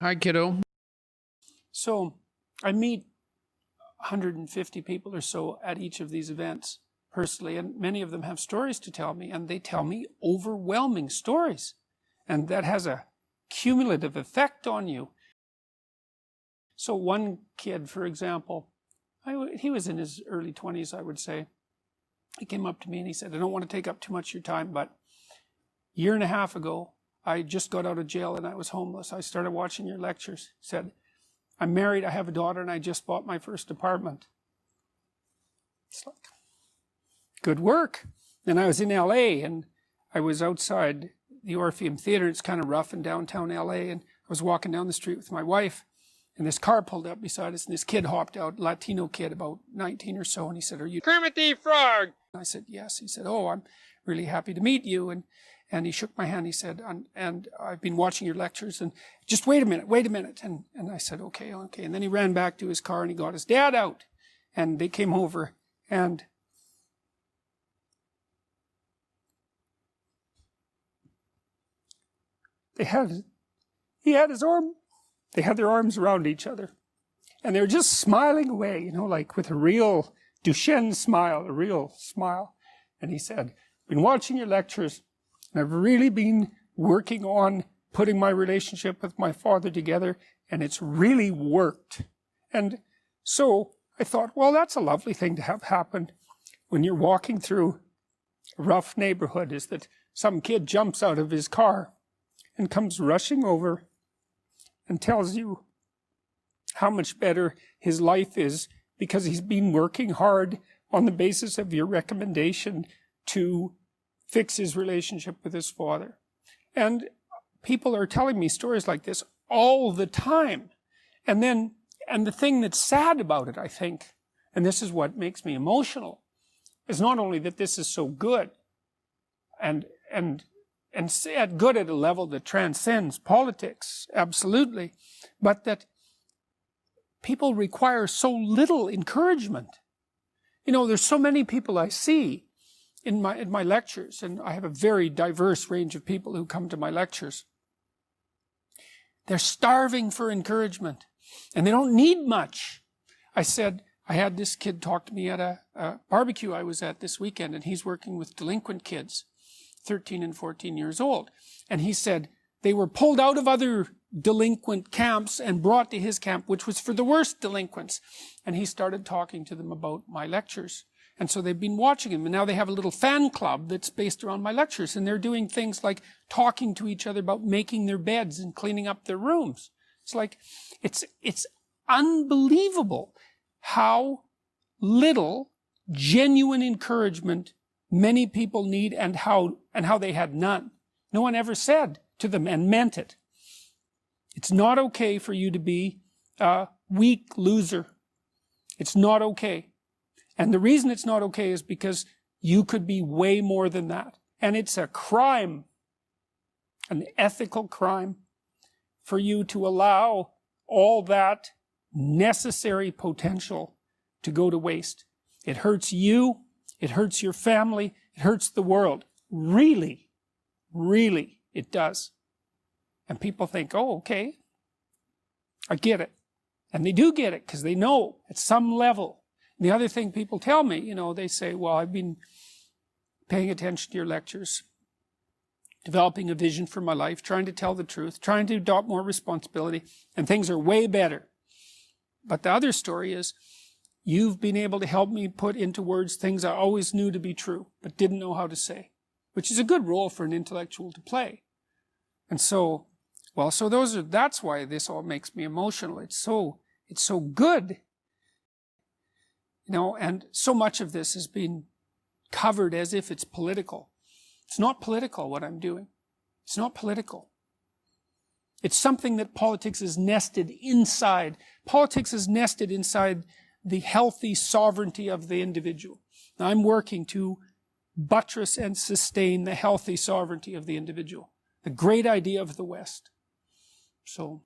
Hi, kiddo. So I meet 150 people or so at each of these events personally, and many of them have stories to tell me, and they tell me overwhelming stories. And that has a cumulative effect on you. So one kid, for example, he was in his early 20s, I would say. He came up to me and he said, I don't want to take up too much of your time, but a year and a half ago, I just got out of jail and I was homeless. I started watching your lectures. He said, I'm married, I have a daughter, and I just bought my first apartment. It's like, good work. Then I was in LA and I was outside the Orpheum Theater. It's kind of rough in downtown LA, and I was walking down the street with my wife, and this car pulled up beside us, and this kid hopped out, Latino kid, about 19 or so, and he said, are you Kermit the Frog? And I said, yes. He said, oh, I'm really happy to meet you. And he shook my hand. He said, and I've been watching your lectures, and just wait a minute. And I said, okay. And then he ran back to his car and he got his dad out, and they came over, and they had their arms around each other, and they were just smiling away, you know, like with a real Duchenne smile, a real smile. And he said, I've been watching your lectures, and I've really been working on putting my relationship with my father together, and it's really worked. And so I thought, well, that's a lovely thing to have happen when you're walking through a rough neighborhood, is that some kid jumps out of his car and comes rushing over and tells you how much better his life is because he's been working hard on the basis of your recommendation to fix his relationship with his father. And people are telling me stories like this all the time. And the thing that's sad about it, I think, and this is what makes me emotional, is not only that this is so good and good at a level that transcends politics, absolutely, but that people require so little encouragement. You know, there's so many people I see in my lectures, and I have a very diverse range of people who come to my lectures. They're starving for encouragement, and they don't need much. I had this kid talk to me at a barbecue I was at this weekend, and he's working with delinquent kids, 13 and 14 years old. And he said they were pulled out of other delinquent camps and brought to his camp, which was for the worst delinquents. And he started talking to them about my lectures. And so they've been watching him, and now they have a little fan club that's based around my lectures, and they're doing things like talking to each other about making their beds and cleaning up their rooms. It's like, it's unbelievable how little genuine encouragement many people need, and how they had none. No one ever said to them, and meant it, it's not okay for you to be a weak loser. It's not okay. And the reason it's not okay is because you could be way more than that. And it's a crime, an ethical crime, for you to allow all that necessary potential to go to waste. It hurts you, it hurts your family, it hurts the world. Really, really, it does. And people think, oh, okay, I get it. And they do get it, because they know at some level. And the other thing people tell me, you know, they say, well, I've been paying attention to your lectures, developing a vision for my life, trying to tell the truth, trying to adopt more responsibility, and things are way better. But the other story is, you've been able to help me put into words things I always knew to be true, but didn't know how to say, which is a good role for an intellectual to play. And so, well, so that's why this all makes me emotional. It's so good. You know, and so much of this has been covered as if it's political. It's not political, what I'm doing. It's not political. It's something that politics is nested inside. Politics is nested inside the healthy sovereignty of the individual. Now, I'm working to buttress and sustain the healthy sovereignty of the individual, the great idea of the West. So